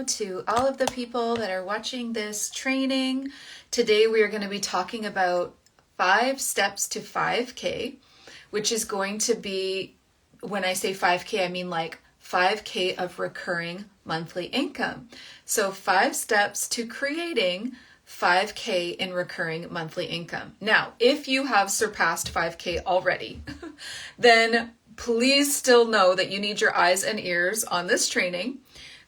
To all of the people that are watching this training. Today we are going to be talking about 5 steps to 5K, which is going to be, when I say 5K, I mean like 5K of recurring monthly income. So 5 steps to creating 5K in recurring monthly income. Now, if you have surpassed 5K already, then please still know that you need your eyes and ears on this training,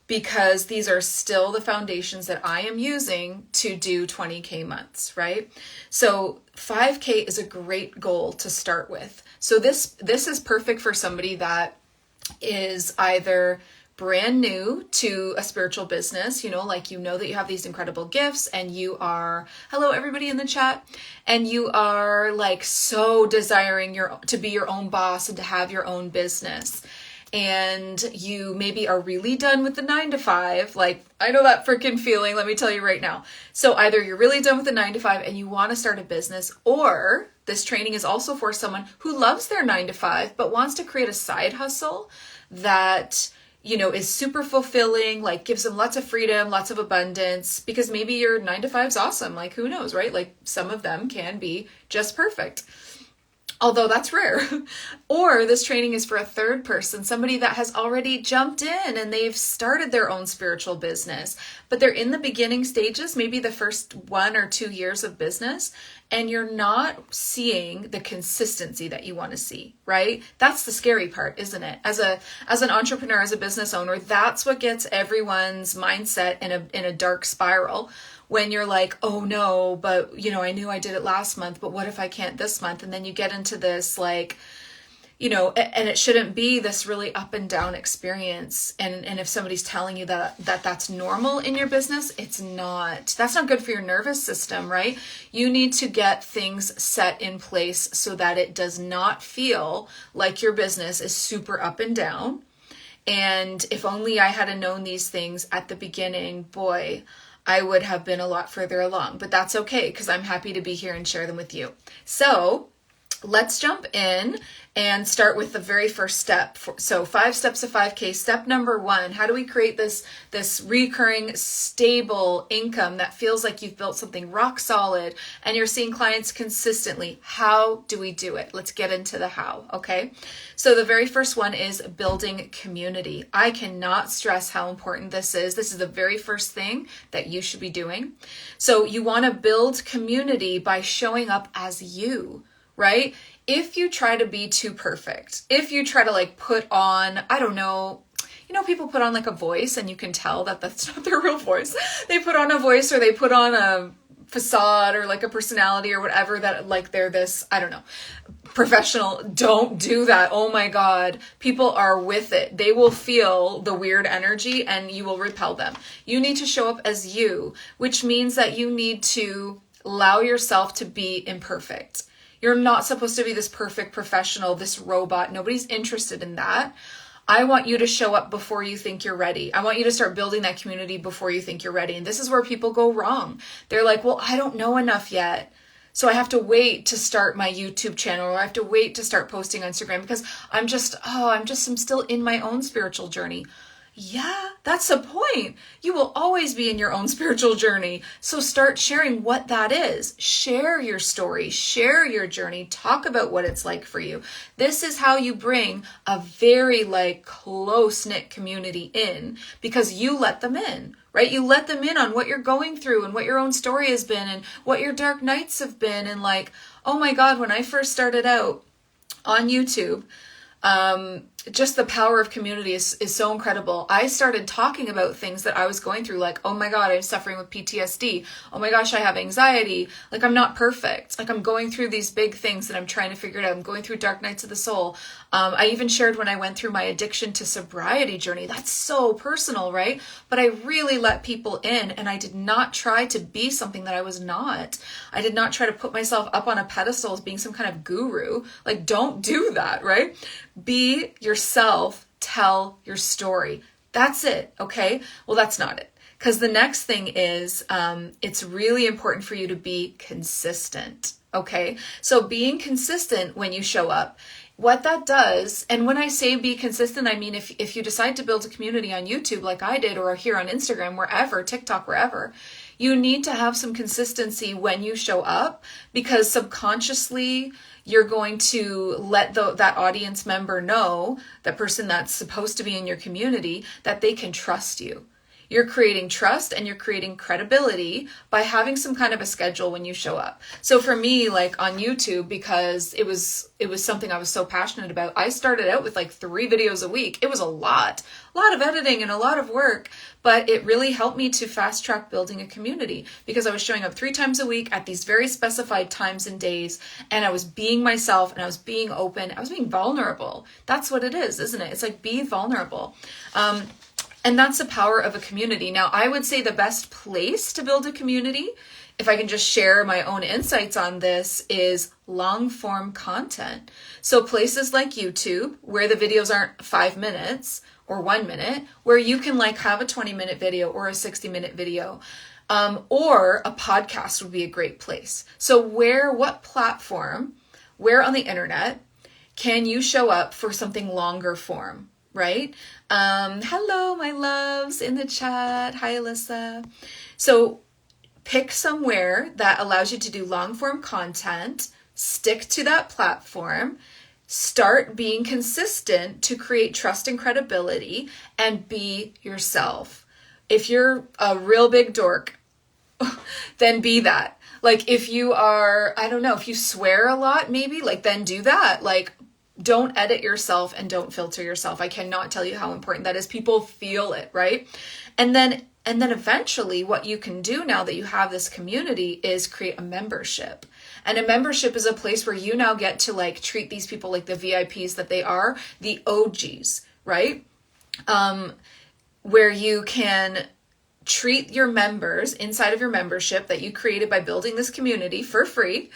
because these are still the foundations that I am using to do 20K months, right? So 5K is a great goal to start with. So this is perfect for somebody that is either brand new to a spiritual business, like that you have these incredible gifts and you are, hello everybody in the chat, and you are like so desiring to be your own boss and to have your own business. And you maybe are really done with the 9 to 5. Like, I know that freaking feeling, let me tell you right now. So either you're really done with the 9 to 5 and you want to start a business, or this training is also for someone who loves their 9 to 5 but wants to create a side hustle that is super fulfilling, like gives them lots of freedom, lots of abundance, because maybe your 9 to 5 is awesome. Like, who knows, right? Like, some of them can be just perfect, although that's rare. Or this training is for a third person, somebody that has already jumped in and they've started their own spiritual business, but they're in the beginning stages, maybe the first 1 or 2 years of business, and you're not seeing the consistency that you want to see, right? That's the scary part, isn't it? As an entrepreneur, as a business owner, that's what gets everyone's mindset in a dark spiral. When you're like, oh no, but I knew I did it last month, but what if I can't this month? And then you get into this like, and it shouldn't be this really up and down experience. And if somebody's telling you that's normal in your business, it's not. That's not good for your nervous system, right? You need to get things set in place so that it does not feel like your business is super up and down. And if only I had known these things at the beginning, boy, I would have been a lot further along, but that's okay because I'm happy to be here and share them with you. So let's jump in and start with the very first step. So 5 steps of 5K. Step number 1, how do we create this recurring, stable income that feels like you've built something rock solid and you're seeing clients consistently? How do we do it? Let's get into the how, okay? So the very first one is building community. I cannot stress how important this is. This is the very first thing that you should be doing. So you want to build community by showing up as you, right? If you try to be too perfect, if you try to like put on, I don't know, people put on like a voice and you can tell that that's not their real voice. They put on a voice or they put on a facade or like a personality or whatever that like they're this, I don't know, professional. Don't do that. Oh my God. People are with it. They will feel the weird energy and you will repel them. You need to show up as you, which means that you need to allow yourself to be imperfect. You're not supposed to be this perfect professional, this robot. Nobody's interested in that. I want you to show up before you think you're ready. I want you to start building that community before you think you're ready. And this is where people go wrong. They're like, well, I don't know enough yet, so I have to wait to start my YouTube channel, or I have to wait to start posting on Instagram because I'm still in my own spiritual journey. Yeah, that's the point. You will always be in your own spiritual journey. So start sharing what that is. Share your story, share your journey, talk about what it's like for you. This is how you bring a very close-knit community in, because you let them in, right? You let them in on what you're going through and what your own story has been and what your dark nights have been. And oh my God, when I first started out on YouTube, just the power of community is so incredible. I started talking about things that I was going through, like, oh my God, I'm suffering with PTSD. Oh my gosh, I have anxiety. Like, I'm not perfect. Like, I'm going through these big things that I'm trying to figure it out. I'm going through dark nights of the soul. I even shared when I went through my addiction to sobriety journey. That's so personal, right? But I really let people in, and I did not try to be something that I was not. I did not try to put myself up on a pedestal as being some kind of guru. Like, don't do that, right? Be yourself, tell your story. That's it, okay? Well, that's not it. Because the next thing is, it's really important for you to be consistent, okay? So being consistent when you show up what that does, and when I say be consistent, I mean if you decide to build a community on YouTube like I did, or here on Instagram, wherever, TikTok, wherever, you need to have some consistency when you show up, because subconsciously you're going to let that audience member know, that person that's supposed to be in your community, that they can trust you. You're creating trust and you're creating credibility by having some kind of a schedule when you show up. So for me, like on YouTube, because it was something I was so passionate about, I started out with like 3 videos a week. It was a lot of editing and a lot of work, but it really helped me to fast track building a community, because I was showing up 3 times a week at these very specified times and days, and I was being myself, and I was being open. I was being vulnerable. That's what it is, isn't it? It's like, be vulnerable. And that's the power of a community. Now, I would say the best place to build a community, if I can just share my own insights on this, is long form content. So places like YouTube, where the videos aren't 5 minutes or 1 minute, where you can like have a 20-minute video or a 60-minute video, or a podcast would be a great place. So what platform, where on the internet can you show up for something longer form? Right? Hello, my loves in the chat. Hi, Alyssa. So pick somewhere that allows you to do long form content, stick to that platform, start being consistent to create trust and credibility, and be yourself. If you're a real big dork, then be that. Like if you are, I don't know, if you swear a lot, maybe, like, then do that. Like, don't edit yourself and don't filter yourself. I cannot tell you how important that is. People feel it, right? And then eventually what you can do now that you have this community is create a membership. And a membership is a place where you now get to like treat these people like the VIPs that they are, the OGs, right? Where you can treat your members inside of your membership that you created by building this community for free.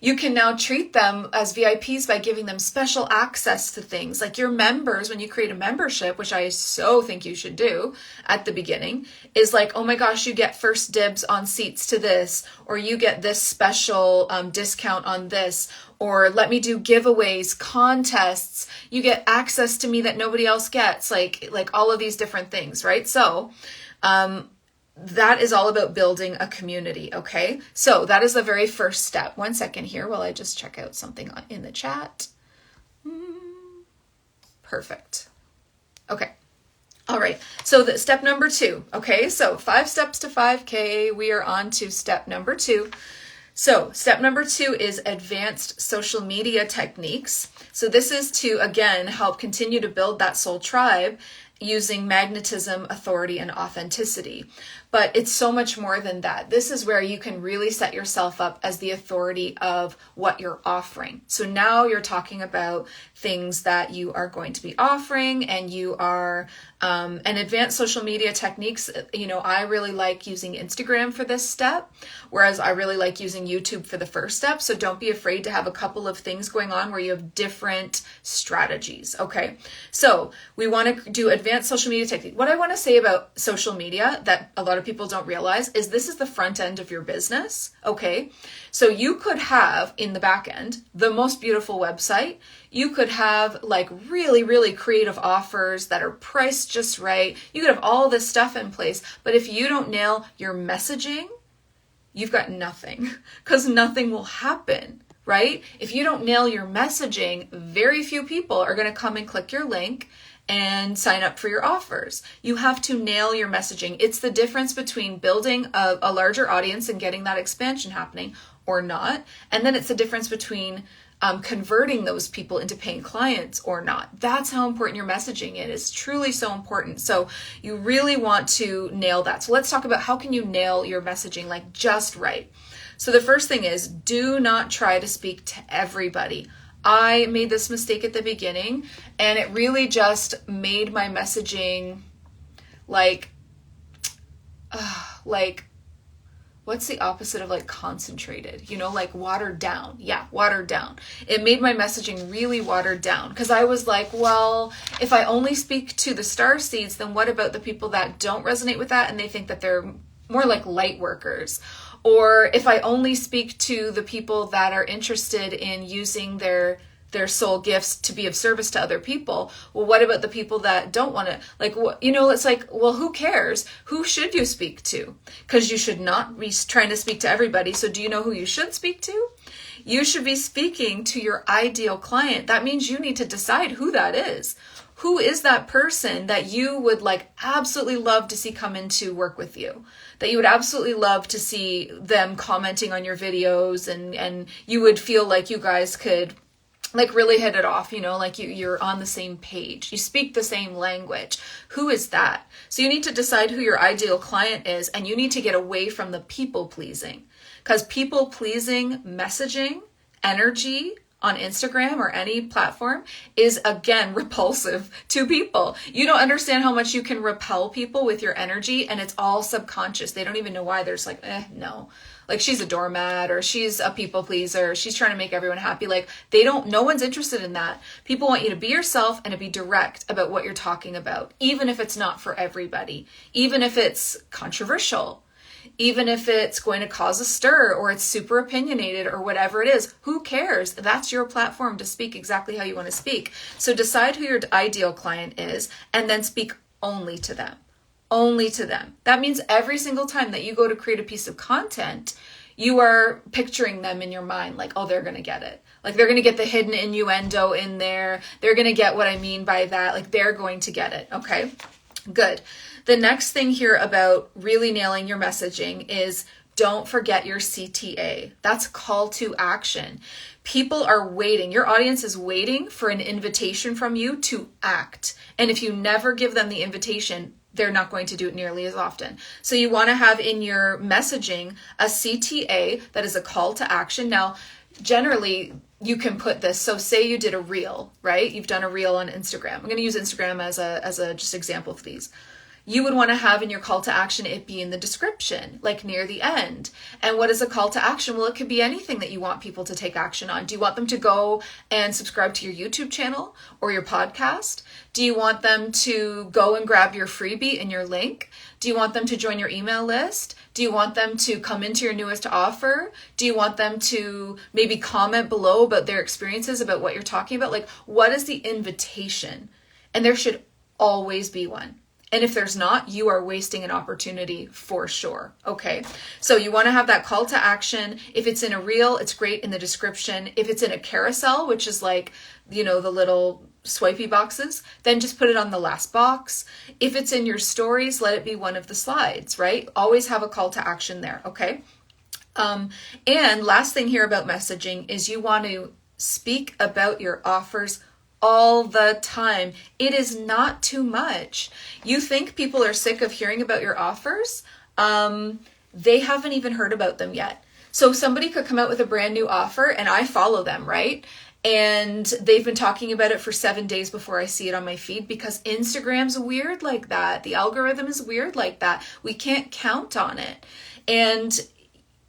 You can now treat them as VIPs by giving them special access to things. Like your members, when you create a membership, which I so think you should do at the beginning, is like, oh my gosh, you get first dibs on seats to this, or you get this special discount on this, or let me do giveaways, contests, you get access to me that nobody else gets, like all of these different things, right? So, that is all about building a community, okay? So that is the very first step. 1 second here while I just check out something in the chat. Perfect. Okay. All right. So the step number 2, okay? So 5 steps to 5K. We are on to step number 2. So step number 2 is advanced social media techniques. So this is to, again, help continue to build that soul tribe using magnetism, authority, and authenticity. But it's so much more than that. This is where you can really set yourself up as the authority of what you're offering. So now you're talking about things that you are going to be offering, and you are, and advanced social media techniques. You know, I really like using Instagram for this step, whereas I really like using YouTube for the first step. So don't be afraid to have a couple of things going on where you have different strategies, okay? So we want to do advanced social media technique. What I want to say about social media that a lot of people don't realize is this is the front end of your business, okay? So you could have in the back end the most beautiful website. You could have like really, really creative offers that are priced just right. You could have all this stuff in place, but if you don't nail your messaging, you've got nothing, because nothing will happen, right? If you don't nail your messaging, very few people are going to come and click your link and sign up for your offers. You have to nail your messaging. It's the difference between building a larger audience and getting that expansion happening or not. And then it's the difference between converting those people into paying clients or not. That's how important your messaging is. It's truly so important. So you really want to nail that. So let's talk about how can you nail your messaging like just right. So the first thing is, do not try to speak to everybody. I made this mistake at the beginning, and it really just made my messaging like what's the opposite of like concentrated? You know, like watered down. Yeah, watered down. It made my messaging really watered down, because I was like, well, if I only speak to the star seeds, then what about the people that don't resonate with that and they think that they're more like light workers? Or if I only speak to the people that are interested in using their their soul gifts to be of service to other people. Well, what about the people that don't want to, like, it's like, well, who cares? Who should you speak to? Because you should not be trying to speak to everybody. So do you know who you should speak to? You should be speaking to your ideal client. That means you need to decide who that is. Who is that person that you would like absolutely love to see come into work with you? That you would absolutely love to see them commenting on your videos, and you would feel like you guys could like really hit it off, like you're on the same page. You speak the same language. Who is that? So you need to decide who your ideal client is, and you need to get away from the people pleasing. Because people pleasing messaging, energy on Instagram or any platform is, again, repulsive to people. You don't understand how much you can repel people with your energy, and it's all subconscious. They don't even know why. They're just like, no. Like, she's a doormat, or she's a people pleaser, she's trying to make everyone happy. Like, no one's interested in that. People want you to be yourself and to be direct about what you're talking about, even if it's not for everybody, even if it's controversial, even if it's going to cause a stir, or it's super opinionated, or whatever it is. Who cares? That's your platform to speak exactly how you want to speak. So decide who your ideal client is, and then speak only to them. Only to them. That means every single time that you go to create a piece of content, you are picturing them in your mind like, oh, they're going to get it. Like, they're going to get the hidden innuendo in there. They're going to get what I mean by that. Like, they're going to get it. Okay, good. The next thing here about really nailing your messaging is don't forget your CTA. That's call to action. People are waiting. Your audience is waiting for an invitation from you to act. And if you never give them the invitation, they're not going to do it nearly as often. So you want to have in your messaging a CTA that is a call to action. Now, generally, you can put this. So say you did a reel, right? You've done a reel on Instagram. I'm going to use Instagram as a just example of these. You would want to have in your call to action it be in the description, like near the end. And what is a call to action? Well, it could be anything that you want people to take action on. Do you want them to go and subscribe to your YouTube channel or your podcast? Do you want them to go and grab your freebie and your link? Do you want them to join your email list? Do you want them to come into your newest offer? Do you want them to maybe comment below about their experiences, about what you're talking about? Like, what is the invitation? And there should always be one. And if there's not, you are wasting an opportunity for sure. Okay. So you want to have that call to action. If it's in a reel, it's great in the description. If it's in a carousel, which is like, the little swipey boxes, then just put it on the last box. If it's in your stories, let it be one of the slides, right? Always have a call to action there. Okay. And last thing here about messaging is you want to speak about your offers all the time. It is not too much. You think people are sick of hearing about your offers? They haven't even heard about them yet. So somebody could come out with a brand new offer and I follow them, right? And they've been talking about it for 7 days before I see it on my feed, because Instagram's weird like that. The algorithm is weird like that. We can't count on it. And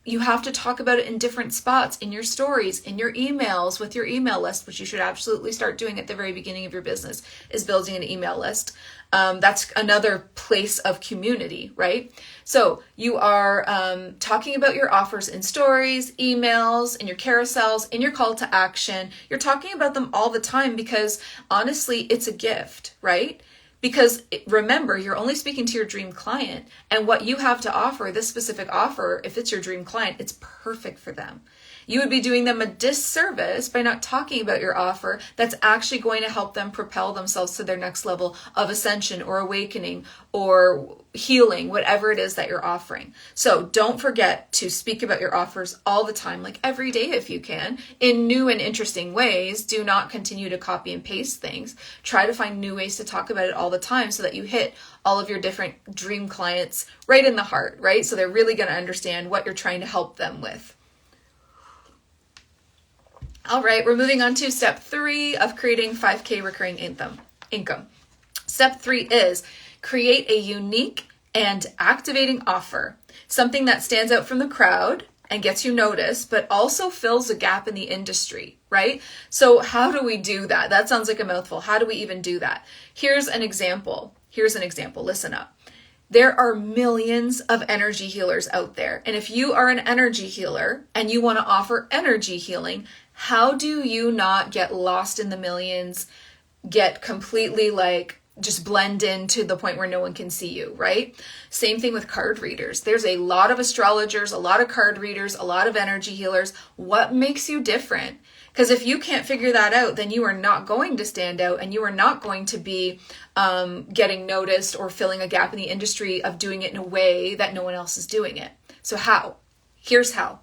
you have to talk about it in different spots, in your stories, in your emails, with your email list, which you should absolutely start doing at the very beginning of your business, is building an email list. That's another place of community, right? So you are talking about your offers in stories, emails, in your carousels, in your call to action. You're talking about them all the time because honestly, it's a gift, right? Because remember, you're only speaking to your dream client, and what you have to offer, this specific offer, if it's your dream client, it's perfect for them. You would be doing them a disservice by not talking about your offer that's actually going to help them propel themselves to their next level of ascension or awakening or healing, whatever it is that you're offering. So don't forget to speak about your offers all the time, like every day if you can, in new and interesting ways. Do not continue to copy and paste things. Try to find new ways to talk about it all the time so that you hit all of your different dream clients right in the heart, right? So they're really going to understand what you're trying to help them with. All right, we're moving on to step 3 of creating 5K recurring income. Step 3 is create a unique and activating offer, something that stands out from the crowd and gets you noticed, but also fills a gap in the industry, right? So how do we do that? That sounds like a mouthful. How do we even do that? Here's an example. Listen up. There are millions of energy healers out there. And if you are an energy healer and you want to offer energy healing, How do you not get lost in the millions, get completely like just blend in to the point where no one can see you, right? Same thing with card readers. There's a lot of astrologers, a lot of card readers, a lot of energy healers. What makes you different? Because if you can't figure that out, then you are not going to stand out, and you are not going to be getting noticed or filling a gap in the industry of doing it in a way that no one else is doing it. So how? Here's how.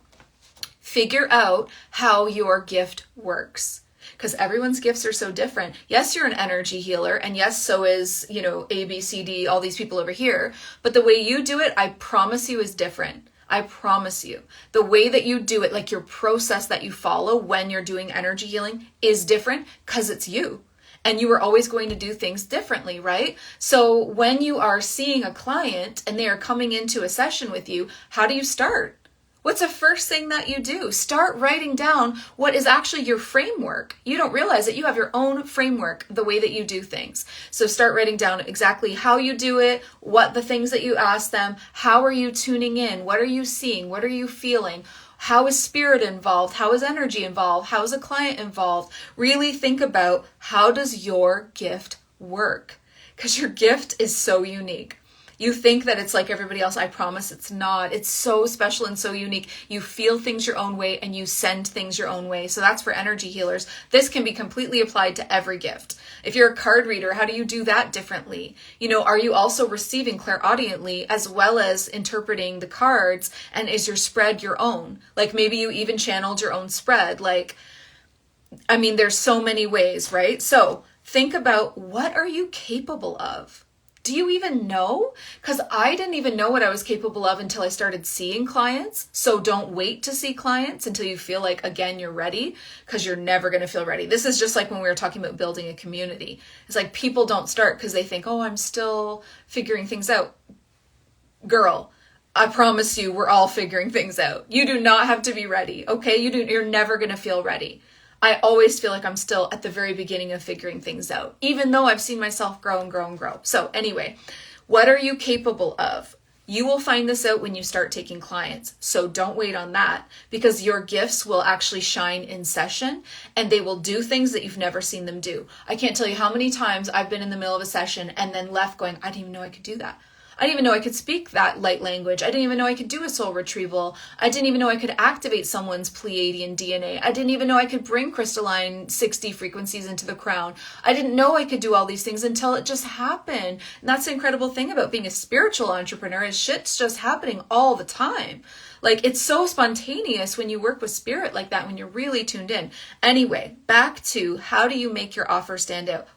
Figure out how your gift works. Because everyone's gifts are so different. Yes, you're an energy healer, and yes, so is, A, B, C, D, all these people over here. But the way you do it, I promise you, is different. I promise you. The way that you do it, like your process that you follow when you're doing energy healing, is different because it's you. And you are always going to do things differently, right? So when you are seeing a client and they are coming into a session with you, how do you start? What's the first thing that you do? Start writing down what is actually your framework. You don't realize that you have your own framework, the way that you do things. So start writing down exactly how you do it, what the things that you ask them, how are you tuning in, what are you seeing, what are you feeling, how is spirit involved, how is energy involved, how is a client involved. Really think about, how does your gift work? Because your gift is so unique. You think that it's like everybody else. I promise it's not. It's so special and so unique. You feel things your own way and you send things your own way. So that's for energy healers. This can be completely applied to every gift. If you're a card reader, how do you do that differently? Are you also receiving clairaudiently as well as interpreting the cards? And is your spread your own? Like maybe you even channeled your own spread. There's so many ways, right? So think about, what are you capable of? Do you even know? Because I didn't even know what I was capable of until I started seeing clients. So don't wait to see clients until you feel like, again, you're ready, because you're never going to feel ready. This is just like when we were talking about building a community. It's like people don't start because they think, oh, I'm still figuring things out. Girl, I promise you, we're all figuring things out. You do not have to be ready, okay? You're never going to feel ready. I always feel like I'm still at the very beginning of figuring things out, even though I've seen myself grow and grow and grow. So anyway, what are you capable of? You will find this out when you start taking clients. So don't wait on that, because your gifts will actually shine in session and they will do things that you've never seen them do. I can't tell you how many times I've been in the middle of a session and then left going, I didn't even know I could do that. I didn't even know I could speak that light language. I didn't even know I could do a soul retrieval. I didn't even know I could activate someone's Pleiadian DNA. I didn't even know I could bring crystalline 6D frequencies into the crown. I didn't know I could do all these things until it just happened. And that's the incredible thing about being a spiritual entrepreneur, is shit's just happening all the time. Like, it's so spontaneous when you work with spirit like that, when you're really tuned in. Anyway, back to, how do you make your offer stand out?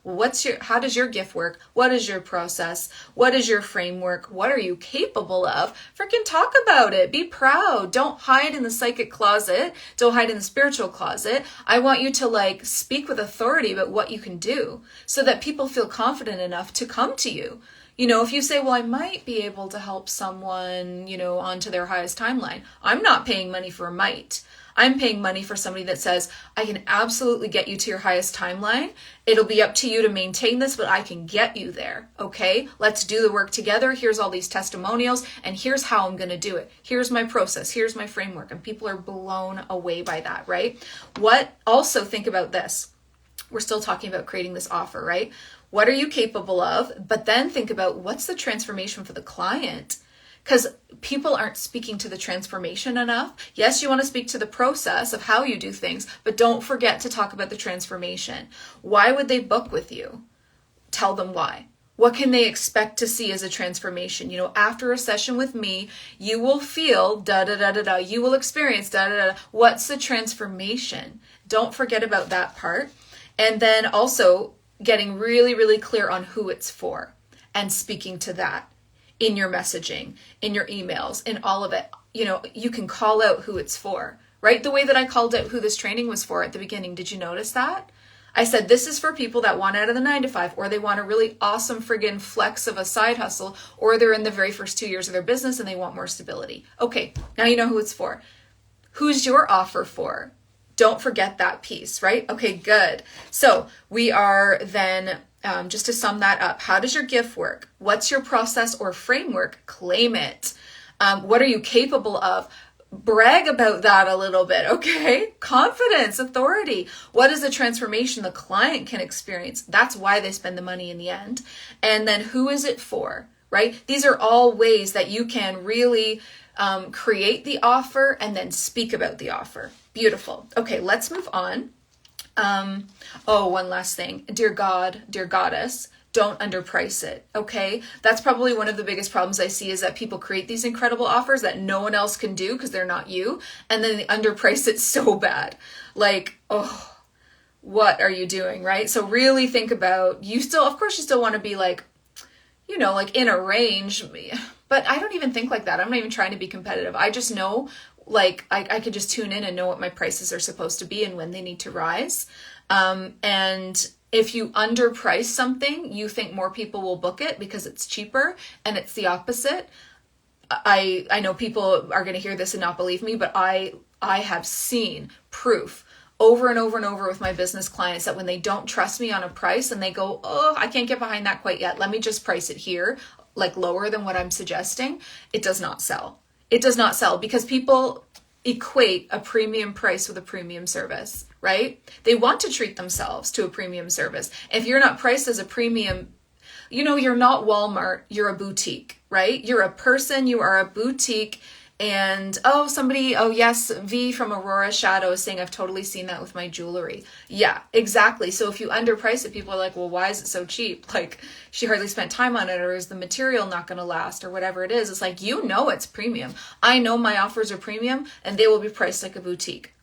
How does your gift work? What is your process? What is your framework? What are you capable of? Freaking talk about it. Be proud. Don't hide in the psychic closet. Don't hide in the spiritual closet. I want you to speak with authority about what you can do, so that people feel confident enough to come to you. If you say, well, I might be able to help someone, onto their highest timeline. I'm not paying money for a might. I'm paying money for somebody that says, I can absolutely get you to your highest timeline. It'll be up to you to maintain this, but I can get you there. Okay, let's do the work together. Here's all these testimonials, and here's how I'm going to do it. Here's my process. Here's my framework. And people are blown away by that, right? Also think about this. We're still talking about creating this offer, right? What are you capable of? But then think about, what's the transformation for the client? Because people aren't speaking to the transformation enough. Yes, you want to speak to the process of how you do things, but don't forget to talk about the transformation. Why would they book with you? Tell them why. What can they expect to see as a transformation? After a session with me, you will feel da-da-da-da-da. You will experience da-da-da-da. What's the transformation? Don't forget about that part. And then also getting really, really clear on who it's for and speaking to that in your messaging, in your emails, in all of it. You can call out who it's for, right? The way that I called out who this training was for at the beginning. Did you notice that? I said, this is for people that want out of the 9-to-5, or they want a really awesome friggin' flex of a side hustle, or they're in the very first 2 years of their business and they want more stability. Okay, now you know who it's for. Who's your offer for? Don't forget that piece, right? Okay, good. So we are then, just to sum that up, how does your gift work? What's your process or framework? Claim it. What are you capable of? brag about that a little bit, okay? Confidence, authority. What is the transformation the client can experience? That's why they spend the money in the end. And then who is it for, right? These are all ways that you can really create the offer and then speak about the offer. Beautiful. Okay, let's move on. One last thing. Dear God, dear Goddess, don't underprice it, okay? That's probably one of the biggest problems I see, is that people create these incredible offers that no one else can do because they're not you, and then they underprice it so bad. Like, oh, what are you doing, right? So really think about, of course you still want to be like, like in a range, but I don't even think like that. I'm not even trying to be competitive. I just know, like, I could just tune in and know what my prices are supposed to be and when they need to rise. And if you underprice something, you think more people will book it because it's cheaper, and it's the opposite. I know people are going to hear this and not believe me, but I have seen proof over and over and over with my business clients that when they don't trust me on a price and they go, oh, I can't get behind that quite yet, let me just price it here, like lower than what I'm suggesting, it does not sell. It does not sell because people equate a premium price with a premium service, right? They want to treat themselves to a premium service. If you're not priced as a premium, you're not Walmart, you're a boutique, right? You're a person, you are a boutique. And yes, V from Aurora Shadow is saying, I've totally seen that with my jewelry. Yeah, exactly. So if you underprice it, people are like, well, why is it so cheap? Like, she hardly spent time on it, or is the material not going to last, or whatever it is. It's like, it's premium. I know my offers are premium, and they will be priced like a boutique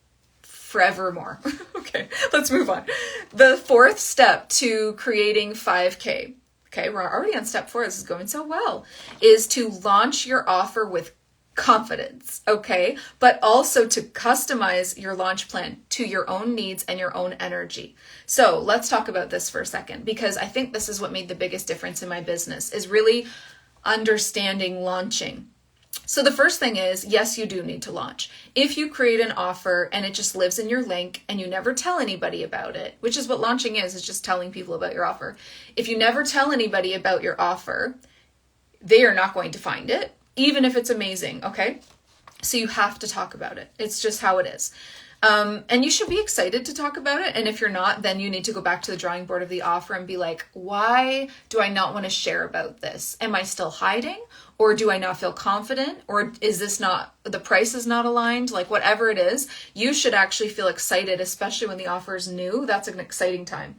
forevermore. Okay, let's move on. The fourth step to creating 5K, okay, we're already on step 4, this is going so well, is to launch your offer with confidence, okay? But also to customize your launch plan to your own needs and your own energy. So let's talk about this for a second, because I think this is what made the biggest difference in my business, is really understanding launching. So the first thing is, yes, you do need to launch. If you create an offer and it just lives in your link and you never tell anybody about it, which is what launching is just telling people about your offer. If you never tell anybody about your offer, they are not going to find it, even if it's amazing, okay? So you have to talk about it. It's just how it is. And you should be excited to talk about it. And if you're not, then you need to go back to the drawing board of the offer and be like, why do I not want to share about this? Am I still hiding? Or do I not feel confident? Or is the price is not aligned? Like, whatever it is, you should actually feel excited, especially when the offer is new. That's an exciting time.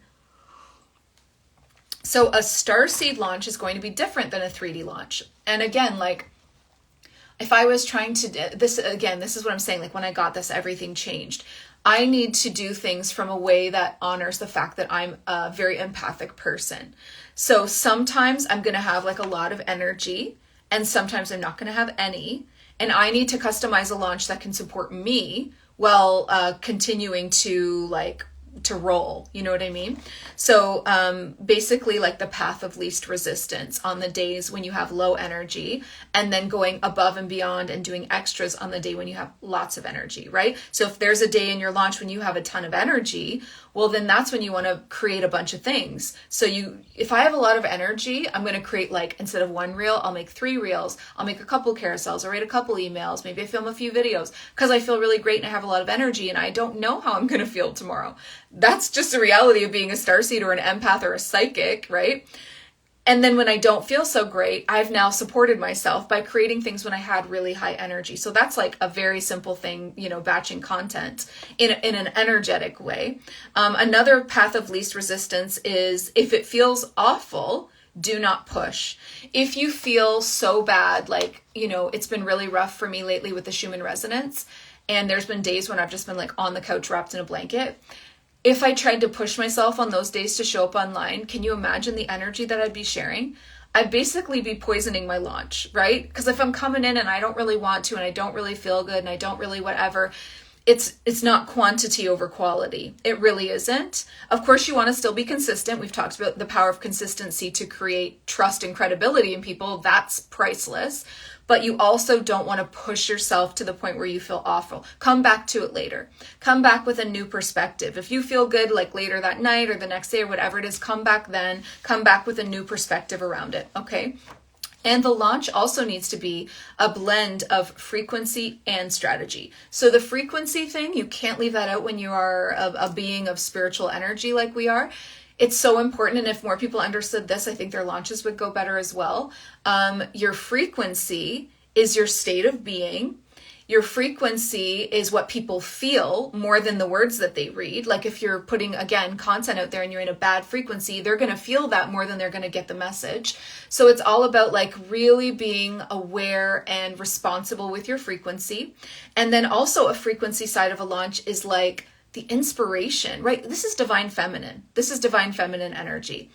So a starseed launch is going to be different than a 3D launch. And again, like, if I was trying to, this is what I'm saying, like when I got this, everything changed. I need to do things from a way that honors the fact that I'm a very empathic person. So sometimes I'm going to have like a lot of energy, and sometimes I'm not going to have any. And I need to customize a launch that can support me while continuing to roll, you know what I mean? So basically like the path of least resistance on the days when you have low energy, and then going above and beyond and doing extras on the day when you have lots of energy, right? So if there's a day in your launch when you have a ton of energy, well, then that's when you want to create a bunch of things. So if I have a lot of energy, I'm going to create, like, instead of 1 reel, I'll make 3 reels. I'll make a couple carousels. I'll write a couple emails. Maybe I film a few videos because I feel really great and I have a lot of energy and I don't know how I'm going to feel tomorrow. That's just the reality of being a starseed or an empath or a psychic, right? And then when I don't feel so great, I've now supported myself by creating things when I had really high energy. So that's like a very simple thing, batching content in an energetic way. Another path of least resistance is, if it feels awful, do not push. If you feel so bad, like, it's been really rough for me lately with the Schumann resonance, and there's been days when I've just been like on the couch wrapped in a blanket. If I tried to push myself on those days to show up online, can you imagine the energy that I'd be sharing? I'd basically be poisoning my launch, right? Because if I'm coming in and I don't really want to, and I don't really feel good, and I don't really whatever, it's not quantity over quality. It really isn't. Of course, you want to still be consistent. We've talked about the power of consistency to create trust and credibility in people. That's priceless. But you also don't want to push yourself to the point where you feel awful. Come back to it later. Come back with a new perspective. If you feel good, like later that night or the next day or whatever it is, come back then. Come back with a new perspective around it, okay? And the launch also needs to be a blend of frequency and strategy. So the frequency thing, you can't leave that out when you are a being of spiritual energy like we are. It's so important. And if more people understood this, I think their launches would go better as well. Your frequency is your state of being. Your frequency is what people feel more than the words that they read. Like if you're putting, again, content out there and you're in a bad frequency, they're going to feel that more than they're going to get the message. So it's all about like really being aware and responsible with your frequency. And then also a frequency side of a launch is like the inspiration, right? This is divine feminine. This is divine feminine energy.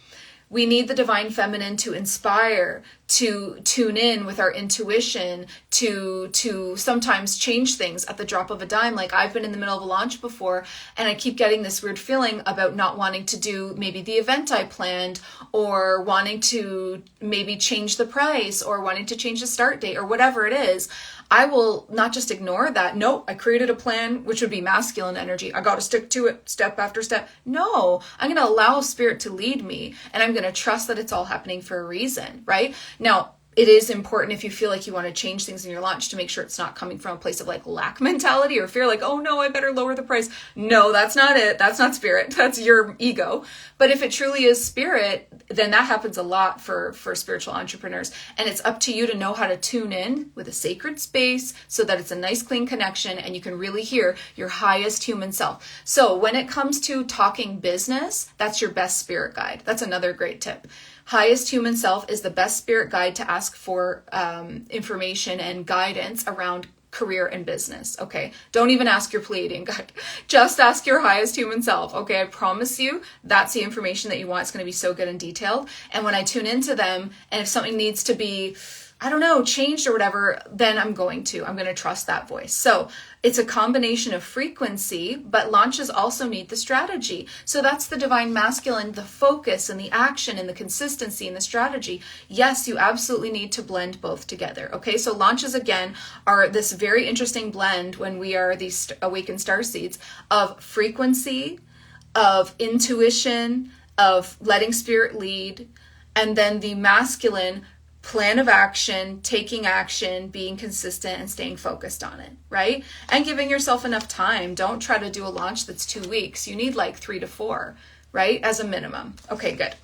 We need the divine feminine to inspire, to tune in with our intuition, to sometimes change things at the drop of a dime. Like I've been in the middle of a launch before and I keep getting this weird feeling about not wanting to do maybe the event I planned, or wanting to maybe change the price, or wanting to change the start date, or whatever it is. I will not just ignore that. No, I created a plan, which would be masculine energy. I got to stick to it step after step. No, I'm going to allow spirit to lead me, and I'm going to trust that it's all happening for a reason, right? Now, it is important if you feel like you want to change things in your launch to make sure it's not coming from a place of like lack mentality or fear, like, oh no, I better lower the price. No, that's not it. That's not spirit. That's your ego. But if it truly is spirit, then that happens a lot for spiritual entrepreneurs. And it's up to you to know how to tune in with a sacred space so that it's a nice, clean connection and you can really hear your highest human self. So when it comes to talking business, that's your best spirit guide. That's another great tip. Highest human self is the best spirit guide to ask for information and guidance around career and business. Okay. Don't even ask your Pleiadian guide. Just ask your highest human self. Okay. I promise you that's the information that you want. It's going to be so good and detailed. And when I tune into them, and if something needs to be, I don't know, changed or whatever, then I'm going to trust that voice. So it's a combination of frequency, but launches also need the strategy. So that's the divine masculine, the focus and the action and the consistency and the strategy. Yes, you absolutely need to blend both together. Okay. So launches again are this very interesting blend when we are these awakened starseeds of frequency, of intuition, of letting spirit lead, and then the masculine plan of action, taking action, being consistent and staying focused on it, right? And giving yourself enough time. Don't try to do a launch that's 2 weeks. You need like 3 to 4, right? As a minimum. Okay, good.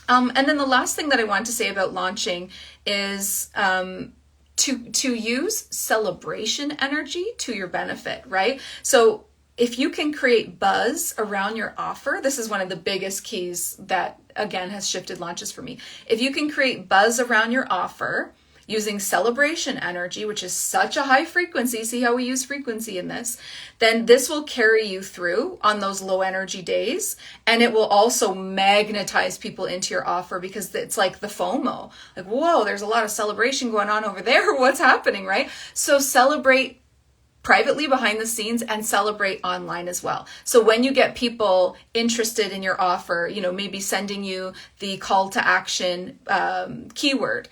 And then the last thing that I want to say about launching is to use celebration energy to your benefit, right? So if you can create buzz around your offer, this is one of the biggest keys that, again, has shifted launches for me. If you can create buzz around your offer using celebration energy, which is such a high frequency, see how we use frequency in this, then this will carry you through on those low energy days. And it will also magnetize people into your offer because it's like the FOMO. Like, whoa, there's a lot of celebration going on over there. What's happening, right? So celebrate privately behind the scenes and celebrate online as well. So when you get people interested in your offer, maybe sending you the call to action keyword,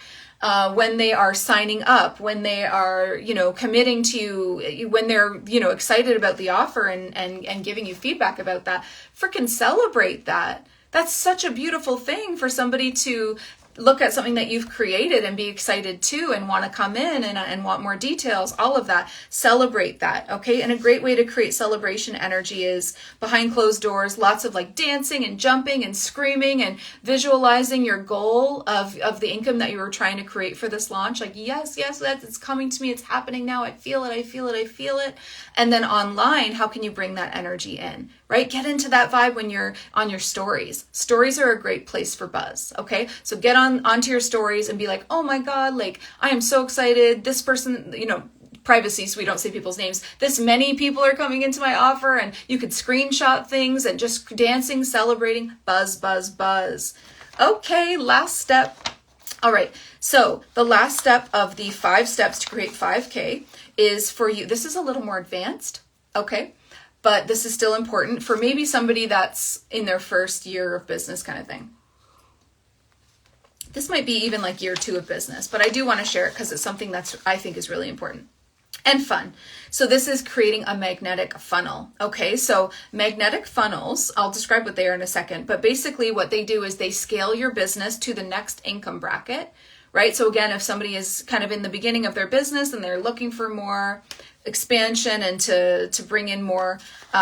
when they are signing up, when they are, committing to you, when they're, excited about the offer and giving you feedback about that, freaking celebrate that. That's such a beautiful thing for somebody to look at something that you've created and be excited too and want to come in and want more details, all of that. Celebrate that, okay? And a great way to create celebration energy is behind closed doors, lots of like dancing and jumping and screaming and visualizing your goal of the income that you were trying to create for this launch. Like, yes, it's coming to me. It's happening now. I feel it. And then online, how can you bring that energy in, right? Get into that vibe when you're on your stories. Stories are a great place for buzz, okay? So get onto your stories and be like, oh my God, like I am so excited. This person, privacy, so we don't say people's names. This many people are coming into my offer, and you could screenshot things and just dancing, celebrating, buzz, buzz, buzz. Okay, last step. All right. So the last step of the 5 steps to create 5K is for you. This is a little more advanced. Okay. But this is still important for maybe somebody that's in their first year of business kind of thing. This might be even like year 2 of business, but I do want to share it because it's something that's I think is really important and fun. So this is creating a magnetic funnel. Okay, so magnetic funnels, I'll describe what they are in a second, but basically what they do is they scale your business to the next income bracket, right? So again, if somebody is kind of in the beginning of their business and they're looking for more expansion and to bring in more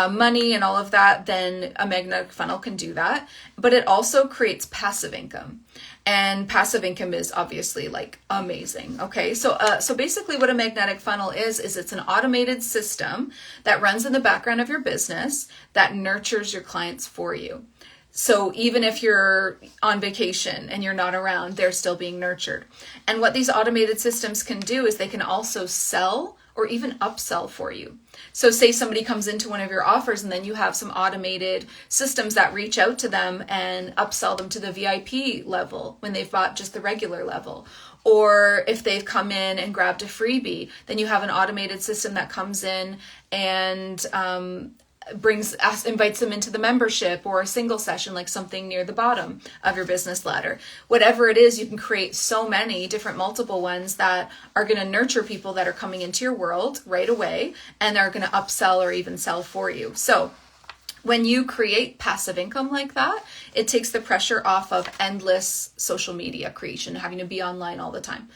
money and all of that, then a magnetic funnel can do that. But it also creates passive income. And passive income is obviously like amazing. Okay, so basically what a magnetic funnel is it's an automated system that runs in the background of your business that nurtures your clients for you. So even if you're on vacation and you're not around, they're still being nurtured. And what these automated systems can do is they can also sell or even upsell for you. So say somebody comes into one of your offers and then you have some automated systems that reach out to them and upsell them to the VIP level when they've bought just the regular level. Or if they've come in and grabbed a freebie, then you have an automated system that comes in and invites them into the membership or a single session, like something near the bottom of your business ladder. Whatever it is, you can create so many different multiple ones that are going to nurture people that are coming into your world right away and are going to upsell or even sell for you. So when you create passive income like that, it takes the pressure off of endless social media creation, having to be online all the time.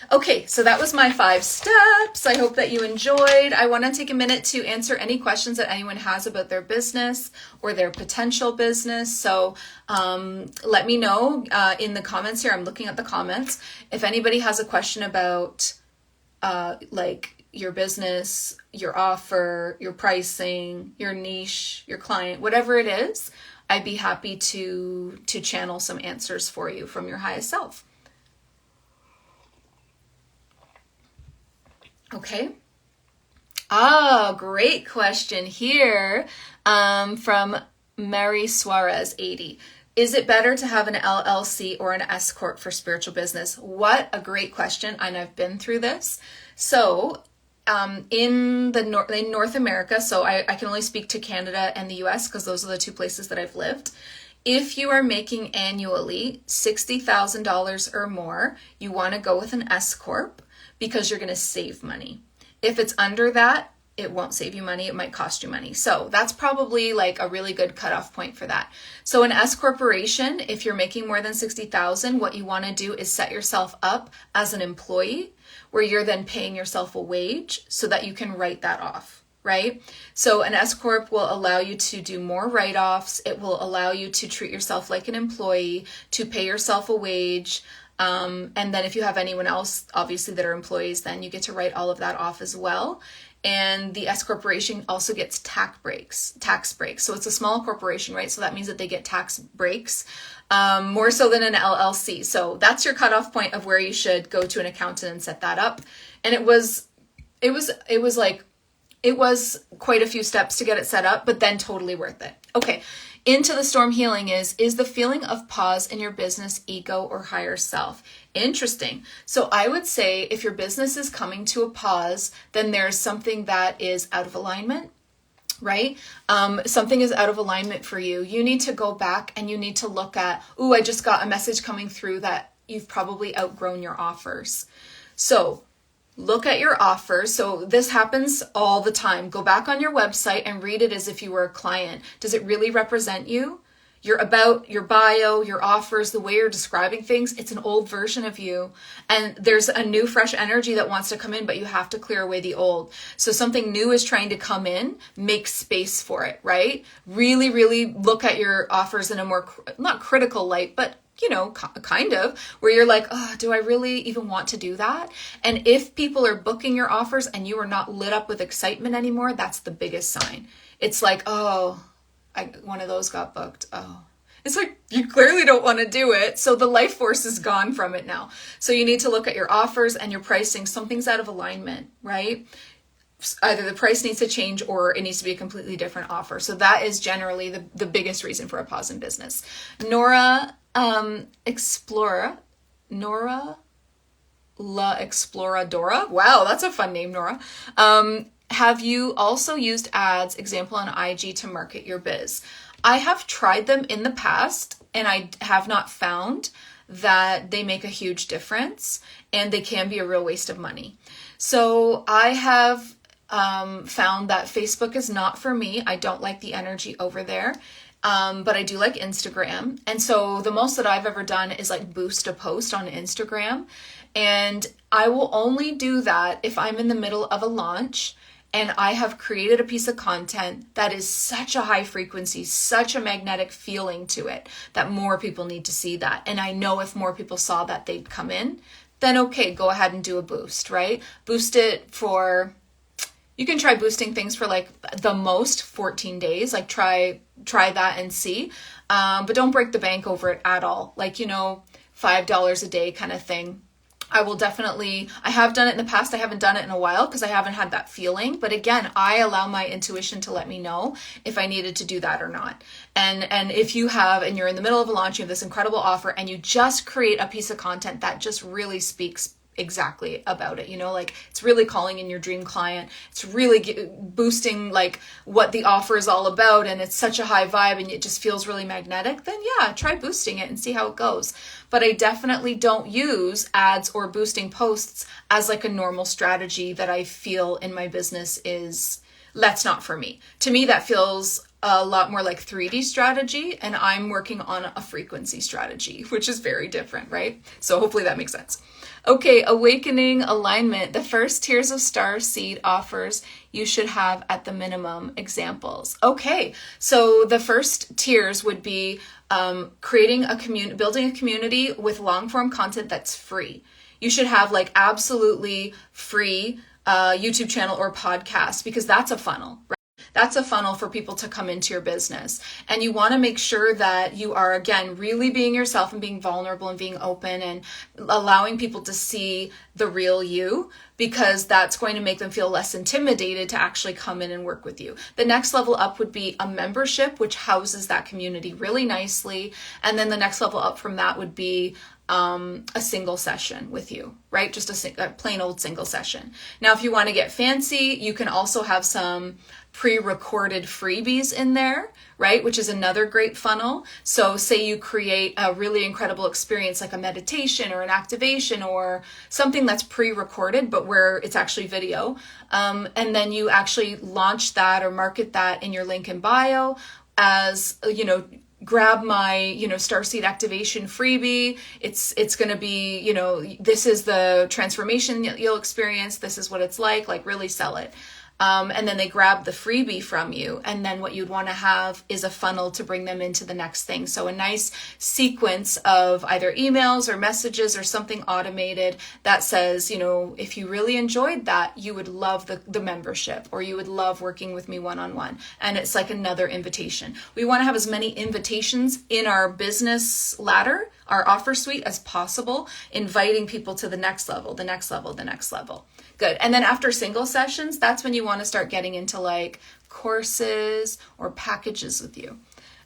Okay, so that was my 5 steps. I hope that you enjoyed. I want to take a minute to answer any questions that anyone has about their business or their potential business. So let me know in the comments here. I'm looking at the comments. If anybody has a question about like your business, your offer, your pricing, your niche, your client, whatever it is, I'd be happy to channel some answers for you from your highest self. Okay. Great question here from Mary Suarez 80. Is it better to have an LLC or an S Corp for spiritual business? What a great question. And I've been through this. So in North America, so I can only speak to Canada and the US because those are the 2 places that I've lived. If you are making annually $60,000 or more, you want to go with an S Corp, because you're going to save money. If it's under that, it won't save you money. It might cost you money. So that's probably like a really good cutoff point for that. So an S corporation, if you're making more than $60,000, what you want to do is set yourself up as an employee where you're then paying yourself a wage so that you can write that off, right? So an S corp will allow you to do more write-offs. It will allow you to treat yourself like an employee, to pay yourself a wage. And then if you have anyone else, obviously, that are employees, then you get to write all of that off as well. And the S corporation also gets tax breaks. So it's a small corporation, right? So that means that they get tax breaks, more so than an LLC. So that's your cutoff point of where you should go to an accountant and set that up. And it was quite a few steps to get it set up, but then totally worth it. Okay. Into the storm healing is the feeling of pause in your business ego or higher self. Interesting. So I would say if your business is coming to a pause, then there's something that is out of alignment, right? Something is out of alignment for you. You need to go back and you need to look at, I just got a message coming through that you've probably outgrown your offers. So look at your offers. So this happens all the time. Go back on your website and read it as if you were a client. Does it really represent you? Your about, your bio, your offers, the way you're describing things, it's an old version of you. And there's a new, fresh energy that wants to come in, but you have to clear away the old. So something new is trying to come in, make space for it, right? Really, really look at your offers in a more, not critical light, but kind of, where you're like, do I really even want to do that? And if people are booking your offers and you are not lit up with excitement anymore, that's the biggest sign. It's like, one of those got booked. It's like, you clearly don't want to do it. So the life force is gone from it now. So you need to look at your offers and your pricing. Something's out of alignment, right? Either the price needs to change or it needs to be a completely different offer. So that is generally the biggest reason for a pause in business. Nora La Exploradora. Wow, that's a fun name, Nora. Have you also used ads, example on IG, to market your biz? I have tried them in the past and I have not found that they make a huge difference and they can be a real waste of money. So I have found that Facebook is not for me. I don't like the energy over there. But I do like Instagram. And so the most that I've ever done is like boost a post on Instagram. And I will only do that if I'm in the middle of a launch and I have created a piece of content that is such a high frequency, such a magnetic feeling to it, that more people need to see that. And I know if more people saw that, they'd come in. Then okay, go ahead and do a boost, right? Boost it for, you can try boosting things for like the most 14 days. Like try that and see. But don't break the bank over it at all. Like, $5 a day kind of thing. I have done it in the past. I haven't done it in a while because I haven't had that feeling. But again, I allow my intuition to let me know if I needed to do that or not. And if you have, and you're in the middle of a launch, you have this incredible offer and you just create a piece of content that just really speaks exactly about it, like it's really calling in your dream client, it's really boosting like what the offer is all about, and it's such a high vibe and it just feels really magnetic, then yeah, try boosting it and see how it goes. But I definitely don't use ads or boosting posts as like a normal strategy that I feel in my business that's not for me. To me, that feels a lot more like 3D strategy, and I'm working on a frequency strategy, which is very different, right? So hopefully that makes sense. Okay, awakening alignment. The first tiers of star seed offers you should have at the minimum. Examples. Okay, so the first tiers would be building a community with long form content that's free. You should have like absolutely free YouTube channel or podcast, because that's a funnel, right? That's a funnel for people to come into your business. And you want to make sure that you are, again, really being yourself and being vulnerable and being open and allowing people to see the real you, because that's going to make them feel less intimidated to actually come in and work with you. The next level up would be a membership, which houses that community really nicely. And then the next level up from that would be a single session with you, right? Just a plain old single session. Now, if you want to get fancy, you can also have some pre-recorded freebies in there, right? Which is another great funnel. So say you create a really incredible experience like a meditation or an activation or something that's pre-recorded, but where it's actually video. And then you actually launch that or market that in your link in bio as, grab my, Starseed activation freebie. It's going to be, this is the transformation you'll experience. This is what it's like really sell it. And then they grab the freebie from you. And then what you'd want to have is a funnel to bring them into the next thing. So a nice sequence of either emails or messages or something automated that says, if you really enjoyed that, you would love the membership, or you would love working with me one-on-one. And it's like another invitation. We want to have as many invitations in our business ladder, our offer suite, as possible, inviting people to the next level, the next level, the next level. Good. And then after single sessions, that's when you want to start getting into like courses or packages with you.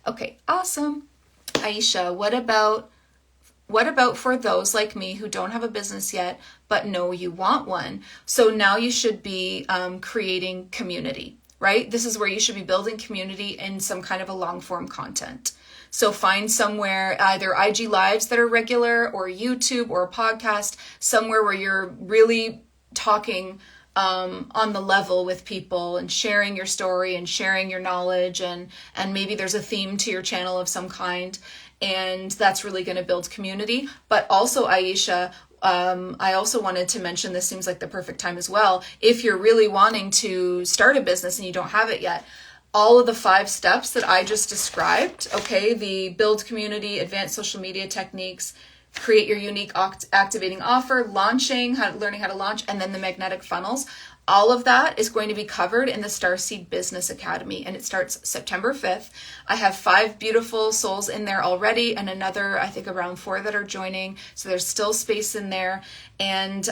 Okay, awesome. Aisha, what about for those like me who don't have a business yet, but know you want one? So now you should be creating community, right? This is where you should be building community in some kind of a long form content. So find somewhere, either IG Lives that are regular or YouTube or a podcast, somewhere where you're really talking on the level with people and sharing your story and sharing your knowledge, and maybe there's a theme to your channel of some kind, and that's really going to build community. But also, Aisha, I also wanted to mention, this seems like the perfect time as well, if you're really wanting to start a business and you don't have it yet, all of the 5 steps that I just described, okay, the build community, advanced social media techniques, create your unique activating offer, learning how to launch, and then the magnetic funnels. All of that is going to be covered in the Starseed Business Academy, and it starts September 5th. I have 5 beautiful souls in there already, and another, I think, around 4 that are joining. So there's still space in there. And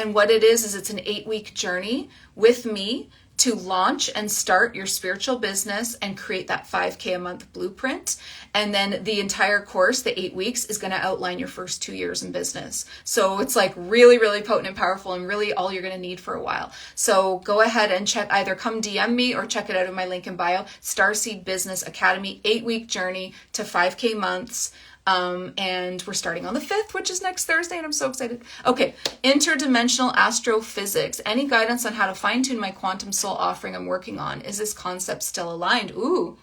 what it is it's an 8-week journey with me to launch and start your spiritual business and create that 5K a month blueprint. And then the entire course, the 8 weeks, is going to outline your first 2 years in business. So it's like really, really potent and powerful, and really all you're going to need for a while. So go ahead and check, either come DM me or check it out in my link in bio, Starseed Business Academy, 8-week journey to 5K months. And we're starting on the 5th, which is next Thursday, and I'm so excited. Okay, interdimensional astrophysics. Any guidance on how to fine-tune my quantum soul offering I'm working on? Is this concept still aligned? Ooh.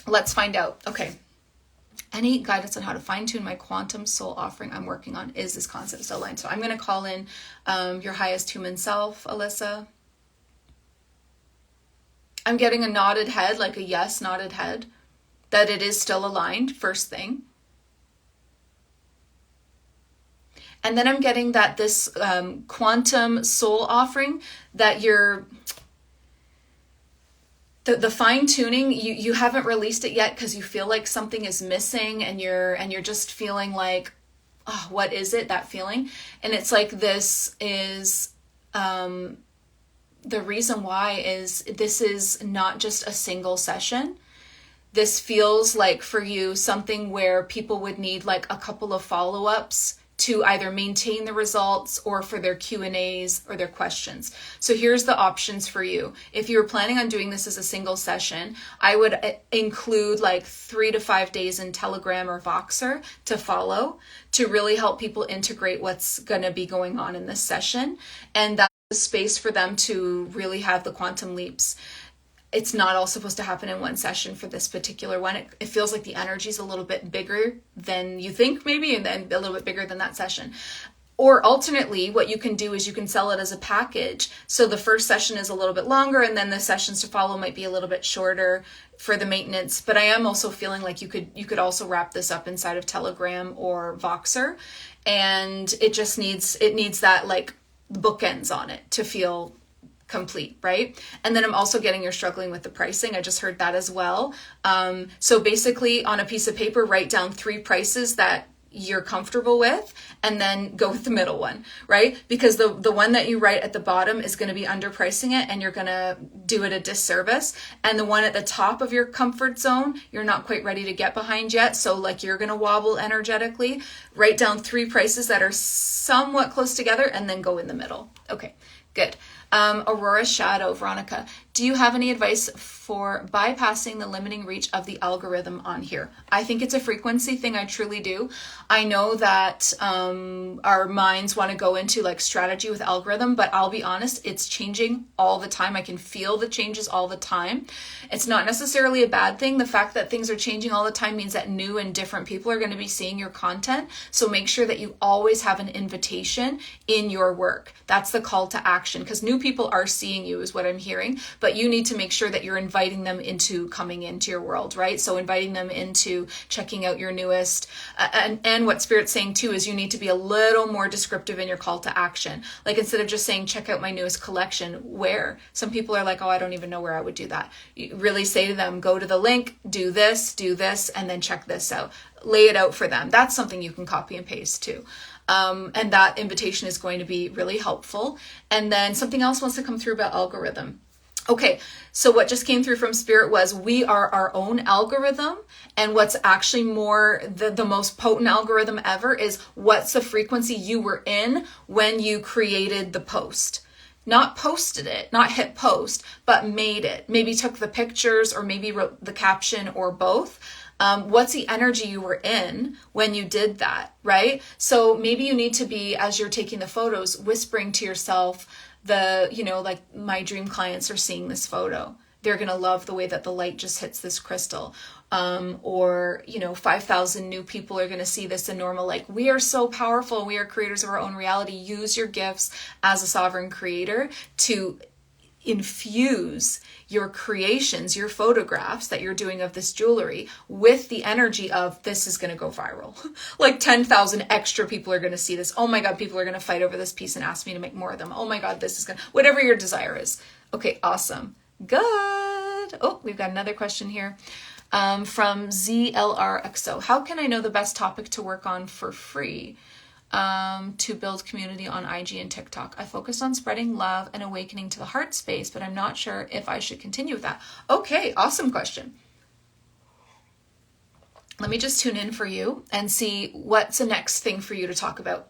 Let's find out. Okay. Any guidance on how to fine tune my quantum soul offering I'm working on? Is this concept still aligned? So I'm going to call in your highest human self, Alyssa. I'm getting a nodded head, like a yes nodded head, that it is still aligned, first thing. And then I'm getting that this quantum soul offering, that you're, the fine tuning, you haven't released it yet because you feel like something is missing, and you're just feeling like, oh, what is it, that feeling? And it's like, this is, the reason why is this is not just a single session. This feels like for you something where people would need like a couple of follow-ups to either maintain the results or for their Q&As or their questions. So here's the options for you. If you were planning on doing this as a single session, I would include like 3 to 5 days in Telegram or Voxer to follow, to really help people integrate what's going to be going on in this session. And that's the space for them to really have the quantum leaps. It's not all supposed to happen in one session for this particular one. It feels like the energy is a little bit bigger than you think maybe, and then a little bit bigger than that session. Or alternately, what you can do is you can sell it as a package. So the first session is a little bit longer, and then the sessions to follow might be a little bit shorter for the maintenance. But I am also feeling like you could also wrap this up inside of Telegram or Voxer, and it just needs that like bookends on it to feel complete, right? And then I'm also getting you're struggling with the pricing. I just heard that as well. So basically on a piece of paper, write down 3 prices that you're comfortable with, and then go with the middle one, right? Because the one that you write at the bottom is going to be underpricing it, and you're going to do it a disservice. And the one at the top of your comfort zone, you're not quite ready to get behind yet. So like you're going to wobble energetically. Write down 3 prices that are somewhat close together, and then go in the middle. Okay, good. Aurora Shadow, Veronica, do you have any advice for bypassing the limiting reach of the algorithm on here? I think it's a frequency thing. I truly do. I know that our minds want to go into like strategy with algorithm, but I'll be honest, it's changing all the time. I can feel the changes all the time. It's not necessarily a bad thing. The fact that things are changing all the time means that new and different people are going to be seeing your content. So make sure that you always have an invitation in your work. That's the call to action, because new people are seeing you is what I'm hearing, but you need to make sure that you're inviting them into coming into your world, right? So inviting them into checking out your newest, and what Spirit's saying too is you need to be a little more descriptive in your call to action. Like instead of just saying, check out my newest collection, where? Some people are like, oh, I don't even know where I would do that. You really say to them, go to the link, do this, and then check this out. Lay it out for them. That's something you can copy and paste too. And that invitation is going to be really helpful. And then something else wants to come through about algorithm. Okay, so what just came through from Spirit was we are our own algorithm, and what's actually more, the most potent algorithm ever is what's the frequency you were in when you created the post. Not posted it, not hit post, but made it. Maybe took the pictures, or maybe wrote the caption, or both. What's the energy you were in when you did that, right? So maybe you need to be, as you're taking the photos, whispering to yourself, like my dream clients are seeing this photo. They're going to love the way that the light just hits this crystal. Or 5,000 new people are going to see this and normal. Like, we are so powerful. We are creators of our own reality. Use your gifts as a sovereign creator to infuse your creations, your photographs that you're doing of this jewelry with the energy of this is going to go viral. Like 10,000 extra people are going to see this. Oh my God, people are going to fight over this piece and ask me to make more of them. Oh my God, this is going to, whatever your desire is. Okay, awesome. Good. Oh, we've got another question here from ZLRXO. How can I know the best topic to work on for free? To build community on IG and TikTok. I focused on spreading love and awakening to the heart space, but I'm not sure if I should continue with that. Okay, awesome question. Let me just tune in for you and see what's the next thing for you to talk about.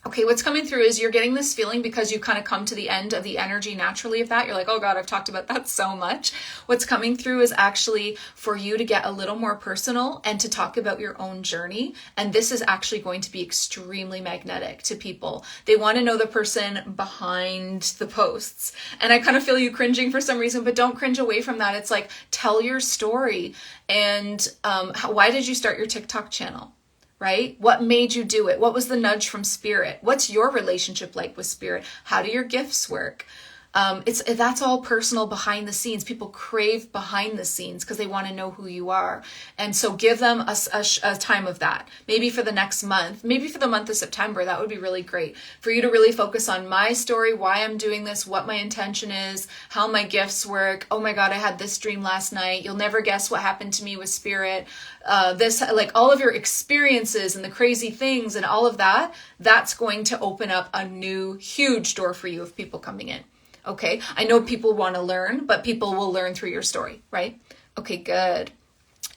Okay, what's coming through is you're getting this feeling because you kind of come to the end of the energy naturally of that. You're like, oh God, I've talked about that so much. What's coming through is actually for you to get a little more personal and to talk about your own journey. And this is actually going to be extremely magnetic to people. They want to know the person behind the posts. And I kind of feel you cringing for some reason, but don't cringe away from that. It's like, tell your story. And why did you start your TikTok channel? Right? What made you do it? What was the nudge from spirit? What's your relationship like with spirit? How do your gifts work? That's all personal behind the scenes. People crave behind the scenes because they want to know who you are. And so give them a time of that. Maybe for the next month, maybe for the month of September, that would be really great for you to really focus on my story, why I'm doing this, what my intention is, how my gifts work. Oh my God, I had this dream last night. You'll never guess what happened to me with spirit. Like all of your experiences and the crazy things and all of that, that's going to open up a new huge door for you of people coming in. Okay, I know people want to learn, but people will learn through your story, right? Okay, good.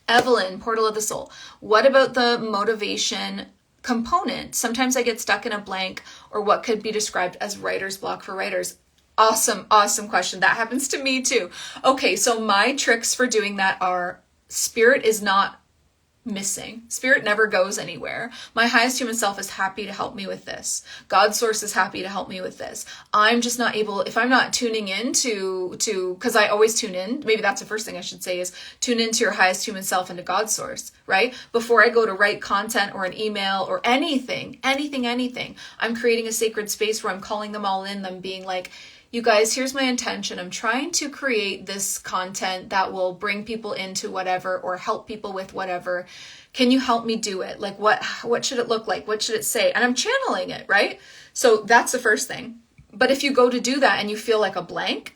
Evelyn, Portal of the Soul. What about the motivation component? Sometimes I get stuck in a blank or what could be described as writer's block for writers. Awesome, awesome question. That happens to me too. Okay, so my tricks for doing that are spirit is not missing. Spirit never goes anywhere. My highest human self is happy to help me with this. God's source is happy to help me with this. I'm just not able, if I'm not tuning in to, because I always tune in, maybe that's the first thing I should say is tune into your highest human self and to God's source, right? Before I go to write content or an email or anything, I'm creating a sacred space where I'm calling them all in, them being like, you guys, here's my intention. I'm trying to create this content that will bring people into whatever or help people with whatever. Can you help me do it? Like what should it look like? What should it say? And I'm channeling it, right? So that's the first thing. But if you go to do that and you feel like a blank,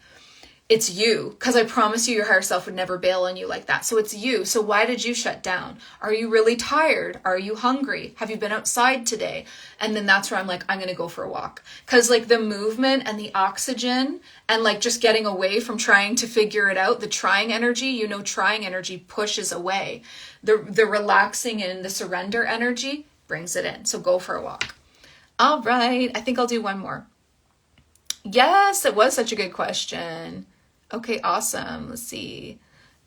it's you, because I promise you your higher self would never bail on you like that. So it's you. So why did you shut down? Are you really tired? Are you hungry? Have you been outside today? And then that's where I'm like, I'm going to go for a walk. Because like the movement and the oxygen and like just getting away from trying to figure it out, the trying energy, trying energy pushes away. The relaxing and the surrender energy brings it in. So go for a walk. All right. I think I'll do one more. Yes, it was such a good question. Okay, awesome. Let's see.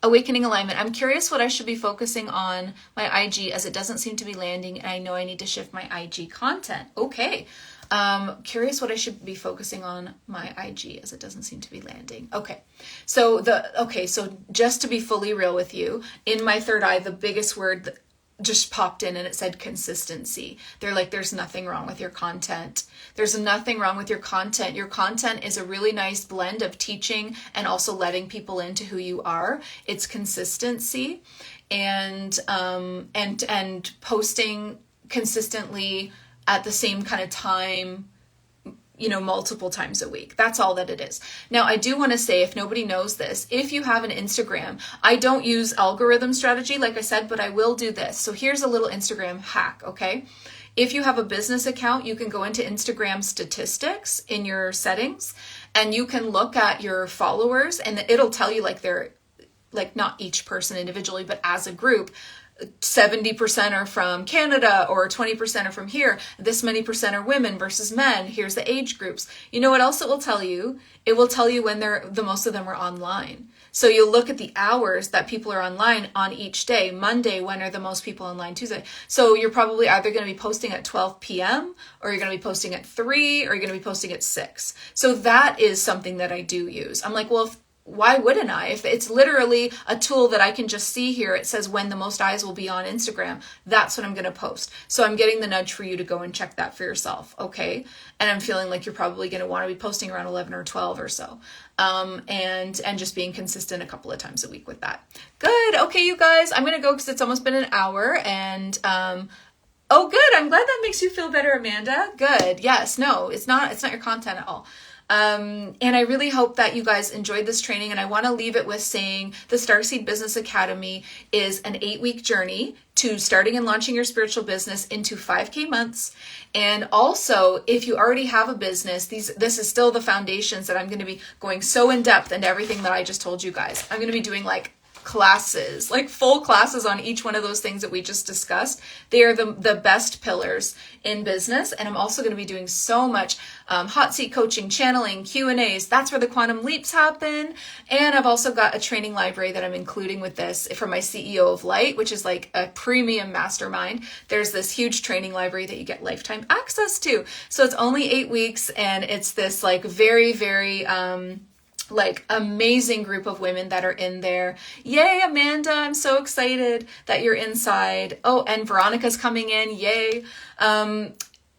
Awakening alignment. I'm curious what I should be focusing on my IG as it doesn't seem to be landing and I know I need to shift my IG content. Okay. Curious what I should be focusing on my IG as it doesn't seem to be landing. Okay. So just to be fully real with you, in my third eye, the biggest word that just popped in and it said consistency. They're like, there's nothing wrong with your content. There's nothing wrong with your content. Your content is a really nice blend of teaching and also letting people into who you are. It's consistency and posting consistently at the same kind of time, multiple times a week. That's all that it is. Now, I do want to say, if nobody knows this, if you have an Instagram, I don't use algorithm strategy, like I said, but I will do this. So here's a little Instagram hack, okay? If you have a business account, you can go into Instagram statistics in your settings, and you can look at your followers, and it'll tell you like they're, like not each person individually, but as a group, 70% are from Canada or 20% are from here. This many percent are women versus men. Here's the age groups. You know what else it will tell you? It will tell you when the most of them are online. So you'll look at the hours that people are online on each day. Monday, when are the most people online? Tuesday. So you're probably either going to be posting at 12 p.m. or you're going to be posting at 3 or you're going to be posting at 6. So that is something that I do use. I'm like, well, why wouldn't I? If it's literally a tool that I can just see here, it says when the most eyes will be on Instagram, that's what I'm going to post. So I'm getting the nudge for you to go and check that for yourself. Okay. And I'm feeling like you're probably going to want to be posting around 11 or 12 or so. And just being consistent a couple of times a week with that. Good. Okay, you guys, I'm going to go because it's almost been an hour and, oh, good. I'm glad that makes you feel better, Amanda. Good. Yes. No, it's not your content at all. And I really hope that you guys enjoyed this training, and I want to leave it with saying the Starseed Business Academy is an 8-week journey to starting and launching your spiritual business into 5K months. And also, if you already have a business, this is still the foundations that I'm going to be going so in depth into everything that I just told you guys. I'm going to be doing like classes, like full classes on each one of those things that we just discussed. They are the best pillars in business. And I'm also going to be doing so much hot seat coaching, channeling, Q&As. That's where the quantum leaps happen. And I've also got a training library that I'm including with this for my CEO of Light, which is like a premium mastermind. There's this huge training library that you get lifetime access to. So it's only 8 weeks, and it's this like very, very like amazing group of women that are in there. Yay, Amanda, I'm so excited that you're inside. Oh, and Veronica's coming in. Yay.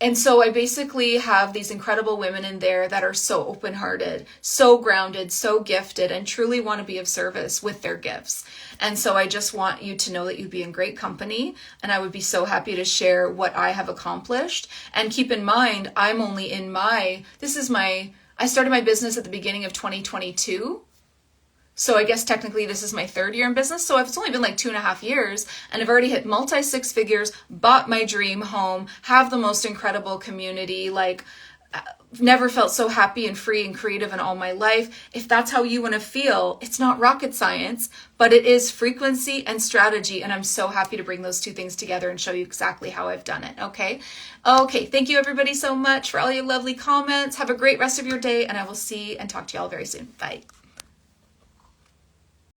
And so I basically have these incredible women in there that are so open-hearted, so grounded, so gifted, and truly want to be of service with their gifts. And so I just want you to know that you'd be in great company, and I would be so happy to share what I have accomplished. And keep in mind, I'm only in I started my business at the beginning of 2022. So I guess technically this is my 3rd year in business. So it's only been like 2.5 years, and I've already hit multi 6 figures, bought my dream home, have the most incredible community, like never felt so happy and free and creative in all my life. If that's how you want to feel, it's not rocket science, but it is frequency and strategy. And I'm so happy to bring those two things together and show you exactly how I've done it. Okay. Thank you everybody so much for all your lovely comments. Have a great rest of your day, and I will see and talk to you all very soon. Bye.